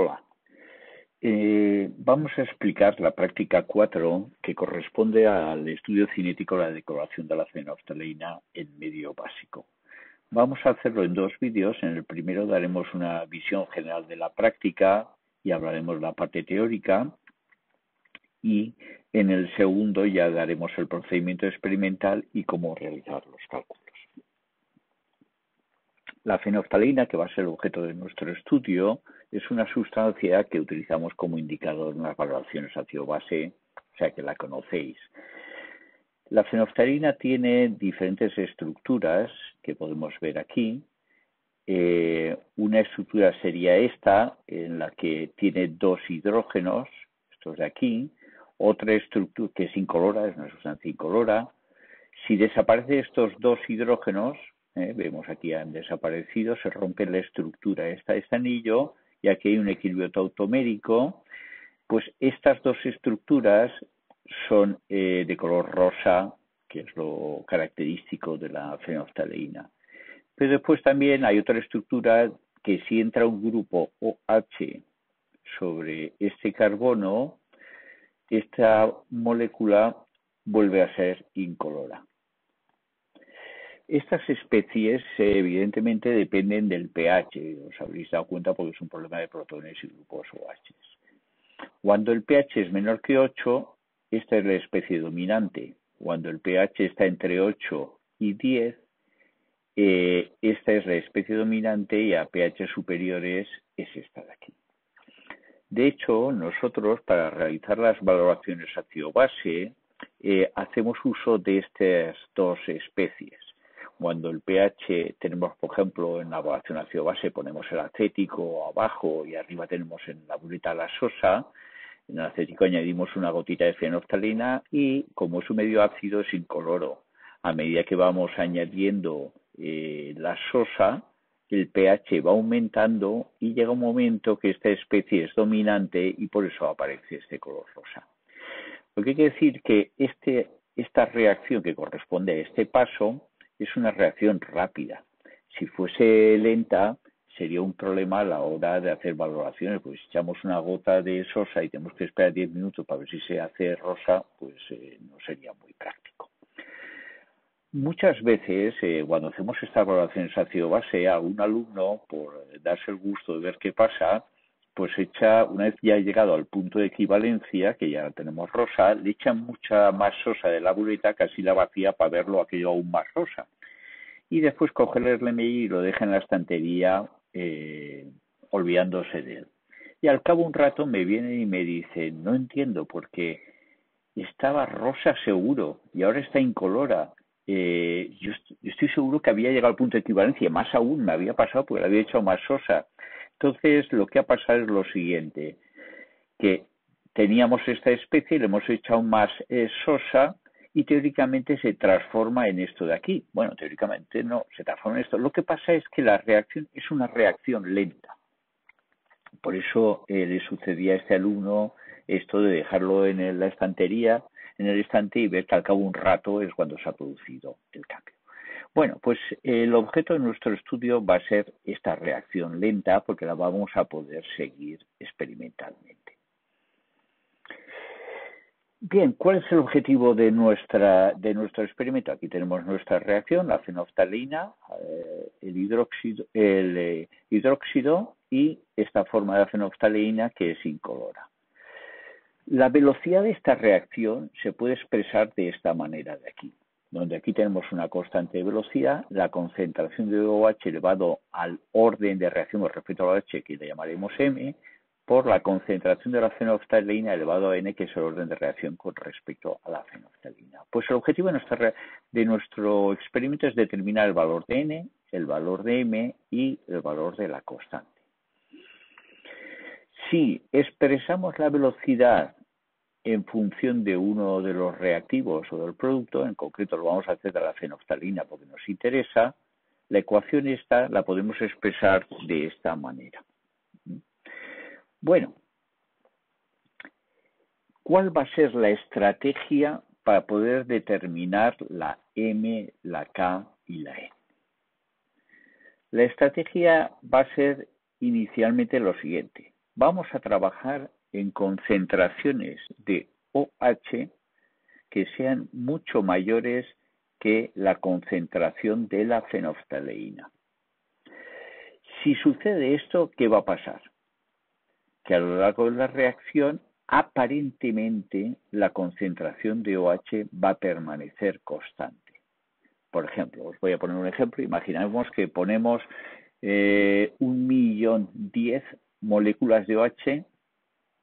Hola. Vamos a explicar la práctica 4 que corresponde al estudio cinético de la decoloración de la fenolftaleína en medio básico. Vamos a hacerlo en dos vídeos. En el primero daremos una visión general de la práctica y hablaremos de la parte teórica, y en el segundo ya daremos el procedimiento experimental y cómo realizar los cálculos. La fenolftaleína, que va a ser el objeto de nuestro estudio, es una sustancia que utilizamos como indicador en las valoraciones ácido-base, o sea que la conocéis. La fenolftaleína tiene diferentes estructuras que podemos ver aquí. Una estructura sería esta, en la que tiene dos hidrógenos, estos de aquí. Otra estructura que es incolora, es una sustancia incolora. Si desaparecen estos dos hidrógenos, vemos aquí han desaparecido, se rompe la estructura esta de este anillo, y aquí hay un equilibrio tautomérico. Pues estas dos estructuras son de color rosa, que es lo característico de la fenolftaleína. Pero después también hay otra estructura que, si entra un grupo OH sobre este carbono, esta molécula vuelve a ser incolora. Estas especies evidentemente dependen del pH, os habréis dado cuenta porque es un problema de protones y grupos OH. Cuando el pH es menor que 8, esta es la especie dominante. Cuando el pH está entre 8 y 10, esta es la especie dominante, y a pH superiores es esta de aquí. De hecho, nosotros, para realizar las valoraciones ácido-base, hacemos uso de estas dos especies. Cuando el pH tenemos, por ejemplo, en la evaluación ácido-base ponemos el acético abajo y arriba tenemos en la bureta la sosa. En el acético añadimos una gotita de fenolftaleína y, como es un medio ácido, es incoloro. A medida que vamos añadiendo la sosa, el pH va aumentando y llega un momento que esta especie es dominante y por eso aparece este color rosa. Lo que quiere decir que esta reacción que corresponde a este paso es una reacción rápida. Si fuese lenta, sería un problema a la hora de hacer valoraciones, pues si echamos una gota de sosa y tenemos que esperar 10 minutos para ver si se hace rosa, pues no sería muy práctico. Muchas veces, cuando hacemos estas valoraciones ácido-base, a un alumno, por darse el gusto de ver qué pasa, pues una vez ya ha llegado al punto de equivalencia, que ya tenemos rosa, le echan mucha más sosa de la bureta, casi la vacía, para verlo aquello aún más rosa. Y después coge el RMI y lo deja en la estantería, olvidándose de él. Y al cabo de un rato me viene y me dice, no entiendo, porque estaba rosa seguro y ahora está incolora. Yo estoy seguro que había llegado al punto de equivalencia, más aún me había pasado porque le había echado más sosa. Entonces, lo que ha pasado es lo siguiente, que teníamos esta especie, le hemos echado más sosa y teóricamente se transforma en esto de aquí. Bueno, teóricamente no, se transforma en esto. Lo que pasa es que la reacción es una reacción lenta. Por eso le sucedía a este alumno esto de dejarlo en la estantería, en el estante, y ver que al cabo de un rato es cuando se ha producido el cambio. Bueno, pues el objeto de nuestro estudio va a ser esta reacción lenta, porque la vamos a poder seguir experimentalmente. Bien, ¿cuál es el objetivo de nuestro experimento? Aquí tenemos nuestra reacción, la fenolftaleína, el hidróxido y esta forma de la fenolftaleína que es incolora. La velocidad de esta reacción se puede expresar de esta manera de aquí, donde aquí tenemos una constante de velocidad, la concentración de OH elevado al orden de reacción con respecto al OH, que le llamaremos M, por la concentración de la fenolftaleína elevado a N, que es el orden de reacción con respecto a la fenolftaleína. Pues el objetivo de nuestro experimento es determinar el valor de N, el valor de M y el valor de la constante. Si expresamos la velocidad en función de uno de los reactivos o del producto, en concreto lo vamos a hacer de la fenolftaleína porque nos interesa, la ecuación esta la podemos expresar de esta manera. Bueno, ¿cuál va a ser la estrategia para poder determinar la M, la K y la N? La estrategia va a ser inicialmente lo siguiente. vamos a trabajar en concentraciones de OH que sean mucho mayores que la concentración de la fenoftaleína. Si sucede esto, ¿qué va a pasar? Que a lo largo de la reacción, aparentemente, la concentración de OH va a permanecer constante. Por ejemplo, os voy a poner un ejemplo. Imaginemos que ponemos 1.010.000 moléculas de OH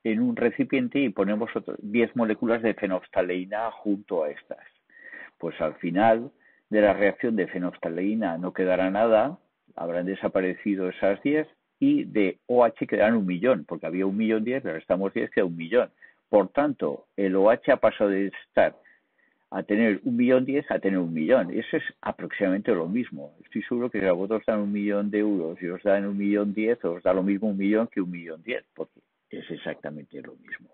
en un recipiente y ponemos 10 moléculas de fenoftaleína junto a estas. Pues al final de la reacción de fenoftaleína no quedará nada, habrán desaparecido esas 10 y de OH quedarán 1.000.000, porque había 1.010.000, le restamos 10, queda 1.000.000. Por tanto, el OH ha pasado de estar a tener 1.010.000 a tener 1.000.000. Eso es aproximadamente lo mismo. Estoy seguro que si a vosotros dan 1.000.000 de euros y os dan 1.010.000, os da lo mismo 1.000.000 que 1.010.000, porque es exactamente lo mismo.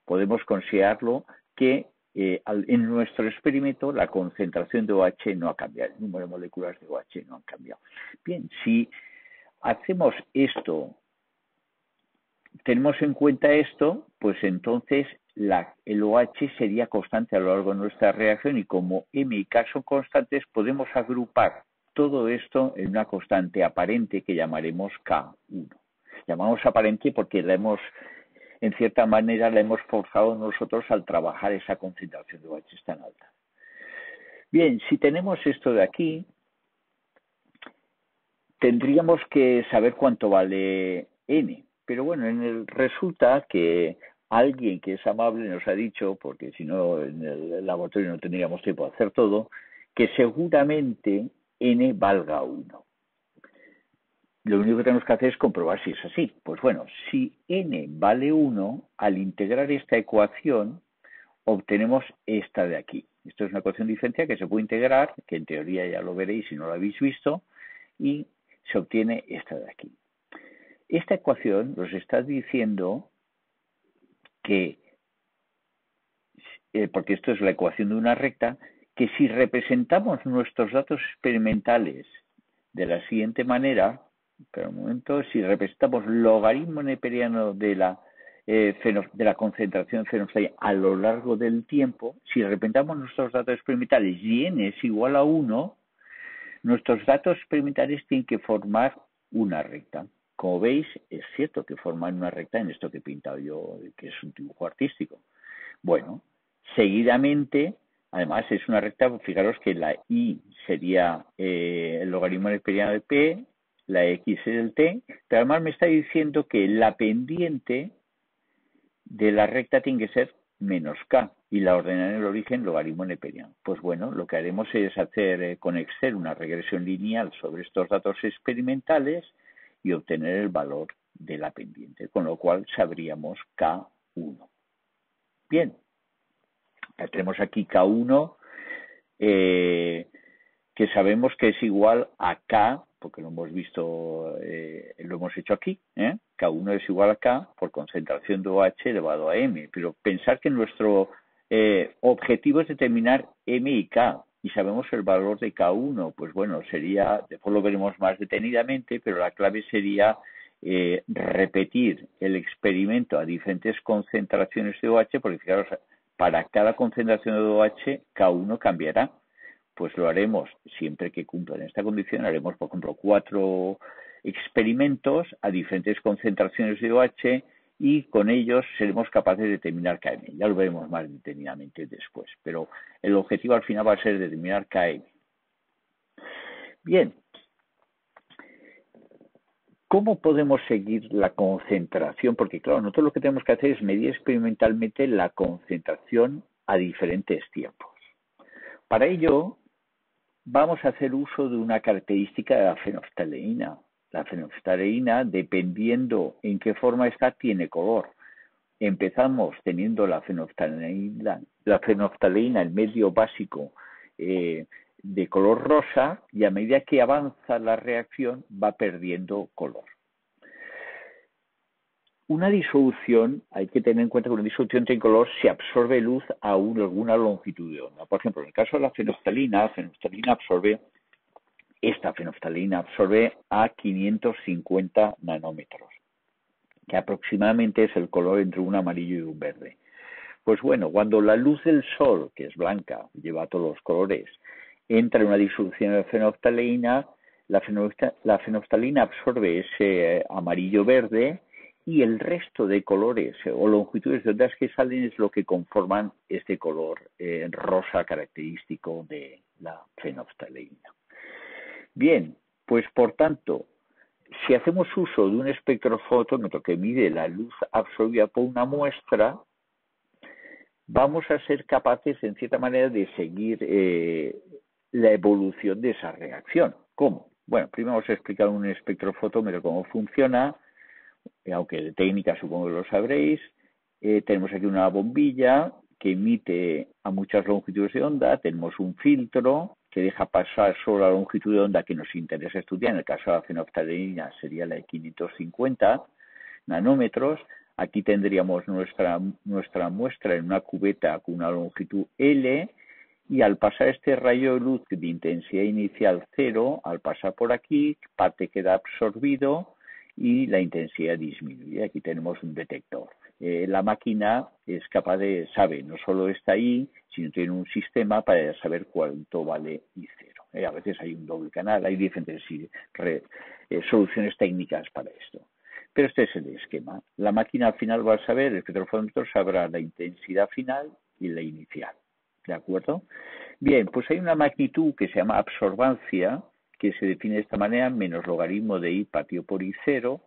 Podemos considerarlo que en nuestro experimento la concentración de OH no ha cambiado, el número de moléculas de OH no han cambiado. Bien, si hacemos esto, tenemos en cuenta esto, pues entonces el OH sería constante a lo largo de nuestra reacción y como M y K son constantes, podemos agrupar todo esto en una constante aparente que llamaremos K1. Llamamos aparente porque en cierta manera la hemos forzado nosotros al trabajar esa concentración de OH tan alta. Bien, si tenemos esto de aquí, tendríamos que saber cuánto vale N. Pero bueno, resulta que alguien que es amable nos ha dicho, porque si no en el laboratorio no tendríamos tiempo de hacer todo, que seguramente N valga 1. Lo único que tenemos que hacer es comprobar si es así. Pues bueno, si N vale 1, al integrar esta ecuación, obtenemos esta de aquí. Esto es una ecuación diferencial que se puede integrar, que en teoría ya lo veréis si no lo habéis visto, y se obtiene esta de aquí. Esta ecuación nos está diciendo que, porque esto es la ecuación de una recta, que si representamos nuestros datos experimentales de la siguiente manera, pero un momento, si representamos logaritmo neperiano de la concentración de fenoftaleína a lo largo del tiempo, si representamos nuestros datos experimentales y n es igual a 1, nuestros datos experimentales tienen que formar una recta. Como veis, es cierto que forman una recta en esto que he pintado yo, que es un dibujo artístico. Bueno, seguidamente, además es una recta, fijaros que la y sería el logaritmo neperiano de p, la x es el t, pero además me está diciendo que la pendiente de la recta tiene que ser menos k y la ordenada en el origen logaritmo neperiano. Pues bueno, lo que haremos es hacer con Excel una regresión lineal sobre estos datos experimentales y obtener el valor de la pendiente, con lo cual sabríamos K1. Bien, ya tenemos aquí K1, que sabemos que es igual a K, porque lo hemos visto, lo hemos hecho aquí, K1 es igual a K por concentración de OH elevado a M, pero pensar que nuestro objetivo es determinar M y K, y sabemos el valor de K1, pues bueno, sería, después lo veremos más detenidamente, pero la clave sería repetir el experimento a diferentes concentraciones de OH, porque fijaros, para cada concentración de OH, K1 cambiará. Pues lo haremos siempre que cumplan esta condición. Haremos, por ejemplo, 4 experimentos a diferentes concentraciones de OH y con ellos seremos capaces de determinar Km. Ya lo veremos más detenidamente después, pero el objetivo al final va a ser determinar Km. Bien, ¿cómo podemos seguir la concentración? Porque claro, nosotros lo que tenemos que hacer es medir experimentalmente la concentración a diferentes tiempos. Para ello, vamos a hacer uso de una característica de la fenoftaleína. La fenoftaleína, dependiendo en qué forma está, tiene color. Empezamos teniendo la fenoftaleína en medio básico de color rosa y a medida que avanza la reacción va perdiendo color. Una disolución, hay que tener en cuenta que una disolución tiene color si absorbe luz a alguna longitud de onda. Por ejemplo, en el caso de la fenoftalina absorbe a 550 nanómetros. que aproximadamente es el color entre un amarillo y un verde. Pues bueno, cuando la luz del sol, que es blanca, lleva todos los colores, entra en una disolución de fenolftaleína, la fenolftalina absorbe ese amarillo-verde y el resto de colores o longitudes de ondas que salen es lo que conforman este color rosa característico de la fenolftaleína. Bien, pues por tanto, si hacemos uso de un espectrofotómetro que mide la luz absorbida por una muestra, vamos a ser capaces, en cierta manera, de seguir la evolución de esa reacción. ¿Cómo? Bueno, primero vamos a explicar un espectrofotómetro cómo funciona, aunque de técnica supongo que lo sabréis. Tenemos aquí una bombilla que emite a muchas longitudes de onda, tenemos un filtro que deja pasar solo la longitud de onda que nos interesa estudiar, en el caso de la fenolftaleína sería la de 550 nanómetros. Aquí tendríamos nuestra muestra en una cubeta con una longitud L y al pasar este rayo de luz de intensidad inicial 0, al pasar por aquí, parte queda absorbido y la intensidad disminuye. Aquí tenemos un detector. La máquina es capaz sabe, no solo está ahí, sino tiene un sistema para saber cuánto vale I0. A veces hay un doble canal, hay diferentes soluciones técnicas para esto. Pero este es el esquema. La máquina al final va a saber, el espectrofotómetro sabrá la intensidad final y la inicial. ¿De acuerdo? Bien, pues hay una magnitud que se llama absorbancia, que se define de esta manera, menos logaritmo de I partido por I0.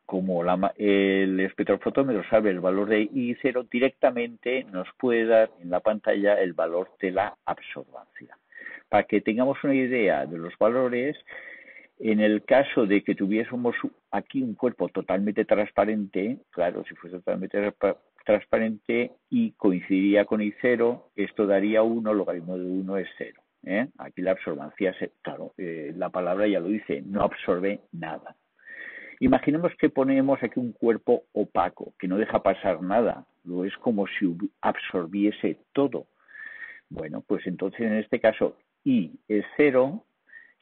Como el espectrofotómetro sabe el valor de I0, directamente nos puede dar en la pantalla el valor de la absorbancia. Para que tengamos una idea de los valores, en el caso de que tuviésemos aquí un cuerpo totalmente transparente, claro, si fuese totalmente transparente y coincidiría con I0, esto daría 1, logaritmo de 1 es 0. Aquí la absorbancia, claro, la palabra ya lo dice, no absorbe nada. Imaginemos que ponemos aquí un cuerpo opaco, que no deja pasar nada, lo es como si absorbiese todo. Bueno, pues entonces en este caso I es 0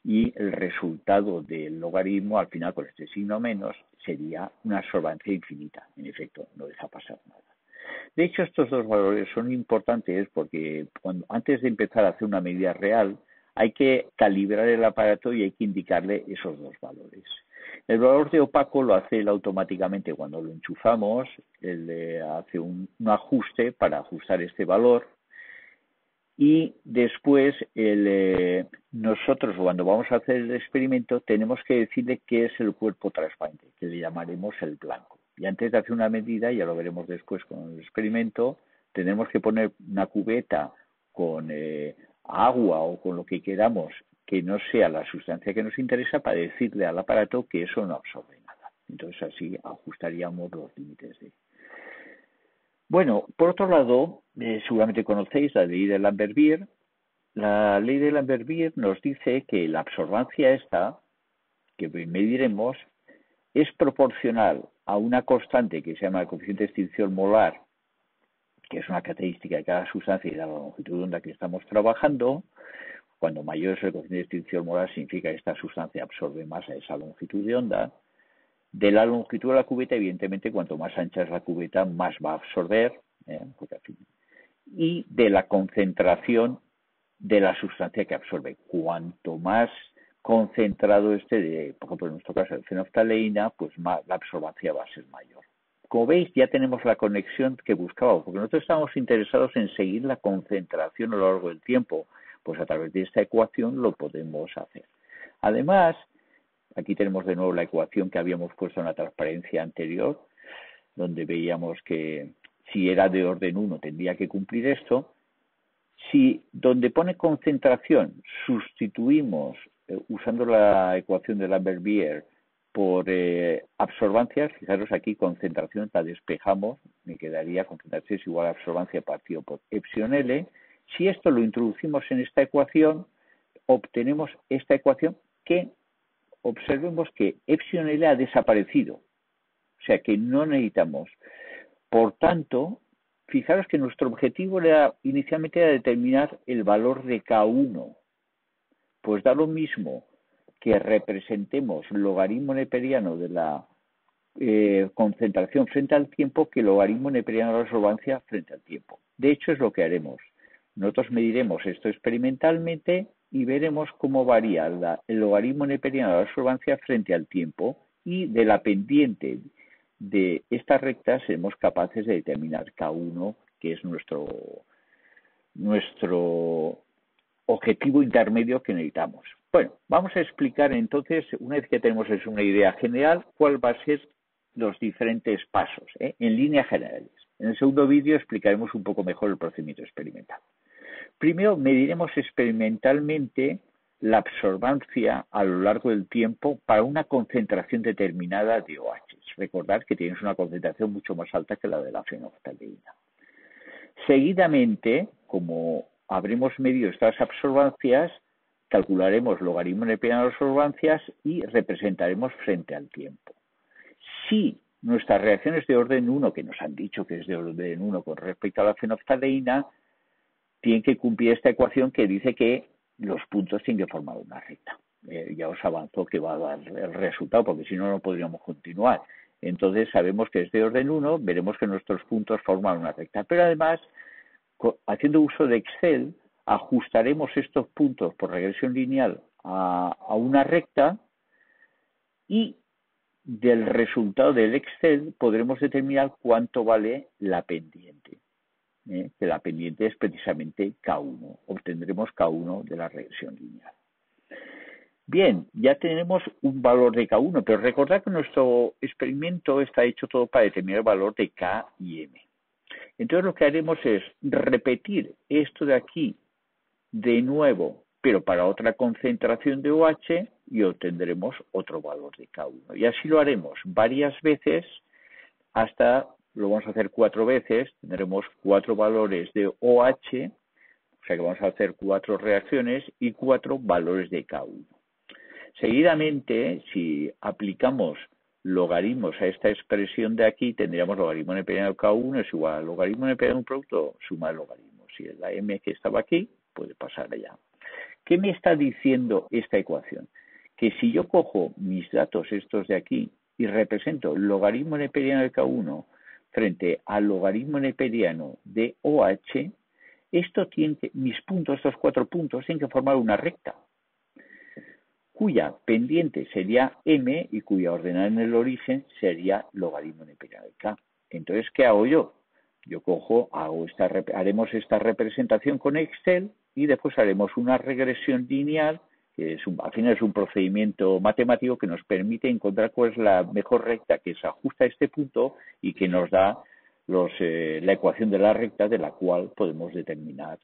y el resultado del logaritmo, al final con este signo menos, sería una absorbancia infinita. En efecto, no deja pasar nada. De hecho, estos dos valores son importantes porque antes de empezar a hacer una medida real, hay que calibrar el aparato y hay que indicarle esos dos valores. El valor de opaco lo hace él automáticamente cuando lo enchufamos, él hace un ajuste para ajustar este valor y después nosotros cuando vamos a hacer el experimento tenemos que decirle qué es el cuerpo transparente, que le llamaremos el blanco. Y antes de hacer una medida, ya lo veremos después con el experimento, tenemos que poner una cubeta con agua o con lo que queramos que no sea la sustancia que nos interesa para decirle al aparato que eso no absorbe nada. Entonces así ajustaríamos los límites de... Bueno, por otro lado, seguramente conocéis la ley de Lambert-Beer. La ley de Lambert-Beer nos dice que la absorbancia esta, que mediremos, es proporcional a una constante que se llama el coeficiente de extinción molar, que es una característica de cada sustancia y de la longitud de onda que estamos trabajando. Cuando mayor es el coeficiente de extinción molar, significa que esta sustancia absorbe más a esa longitud de onda. De la longitud de la cubeta, evidentemente, cuanto más ancha es la cubeta, más va a absorber, y de la concentración de la sustancia que absorbe. Cuanto más concentrado esté, por ejemplo, en nuestro caso, de fenolftaleína, pues más, la absorbancia va a ser mayor. Como veis, ya tenemos la conexión que buscábamos, porque nosotros estamos interesados en seguir la concentración a lo largo del tiempo. Pues a través de esta ecuación lo podemos hacer. Además, aquí tenemos de nuevo la ecuación que habíamos puesto en la transparencia anterior, donde veíamos que si era de orden 1 tendría que cumplir esto. Si donde pone concentración sustituimos, usando la ecuación de Lambert-Beer, por absorbancias, fijaros aquí concentración la despejamos, me quedaría concentración es igual a absorbancia partido por epsilon L. Si esto lo introducimos en esta ecuación, obtenemos esta ecuación que observemos que epsilon L ha desaparecido. O sea que no necesitamos. Por tanto, fijaros que nuestro objetivo inicialmente era determinar el valor de K1. Pues da lo mismo que representemos logaritmo neperiano de la concentración frente al tiempo que el logaritmo neperiano de la solvancia frente al tiempo. De hecho, es lo que haremos. Nosotros mediremos esto experimentalmente y veremos cómo varía el logaritmo neperiano de la solvancia frente al tiempo, y de la pendiente de esta recta seremos capaces de determinar K1, que es nuestro objetivo intermedio que necesitamos. Bueno, vamos a explicar entonces, una vez que tenemos una idea general, cuál va a ser los diferentes pasos, en líneas generales. En el segundo vídeo explicaremos un poco mejor el procedimiento experimental. Primero, mediremos experimentalmente la absorbancia a lo largo del tiempo para una concentración determinada de OH. Recordad que tienes una concentración mucho más alta que la de la fenolftaleína. Seguidamente, como habremos medido estas absorbancias, calcularemos logaritmo neperiano de absorbancias y representaremos frente al tiempo. Si nuestra reacción es de orden 1, que nos han dicho que es de orden 1 con respecto a la fenolftaleína, tiene que cumplir esta ecuación que dice que los puntos tienen que formar una recta. Ya os avanzo que va a dar el resultado, porque si no, no podríamos continuar. Entonces, sabemos que es de orden 1, veremos que nuestros puntos forman una recta. Pero además, haciendo uso de Excel, ajustaremos estos puntos por regresión lineal a una recta, y del resultado del Excel podremos determinar cuánto vale la pendiente. Que la pendiente es precisamente K1. Obtendremos K1 de la regresión lineal. Bien, ya tenemos un valor de K1, pero recordad que nuestro experimento está hecho todo para determinar el valor de K y M. Entonces lo que haremos es repetir esto de aquí de nuevo, pero para otra concentración de OH, y obtendremos otro valor de K1. Y así lo haremos varias veces hasta... Lo vamos a hacer 4 veces, tendremos 4 valores de OH, o sea que vamos a hacer 4 reacciones y 4 valores de K1. Seguidamente, si aplicamos logaritmos a esta expresión de aquí, tendríamos logaritmo neperiano de K1 es igual a logaritmo neperiano de un producto, suma de logaritmos. Si es la M que estaba aquí, puede pasar allá. ¿Qué me está diciendo esta ecuación? Que si yo cojo mis datos estos de aquí y represento el logaritmo neperiano de K1 frente al logaritmo neperiano de OH, mis puntos, estos 4 puntos, tienen que formar una recta, cuya pendiente sería M y cuya ordenada en el origen sería logaritmo neperiano de K. Entonces, ¿qué hago yo? Yo haremos esta representación con Excel y después haremos una regresión lineal, que al final es un procedimiento matemático que nos permite encontrar cuál es la mejor recta que se ajusta a este punto y que nos da la ecuación de la recta, de la cual podemos determinar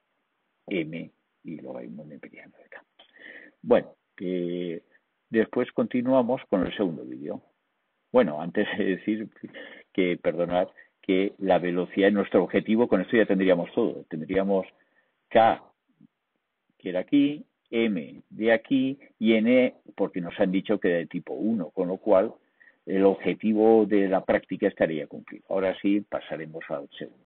M y logaritmo neperiano de K. Bueno, después continuamos con el segundo vídeo. Bueno, antes de decir que, perdonad, que la velocidad es nuestro objetivo, con esto ya tendríamos todo. Tendríamos K, que era aquí, M de aquí, y N, porque nos han dicho que de tipo 1, con lo cual el objetivo de la práctica estaría cumplido. Ahora sí, pasaremos al segundo.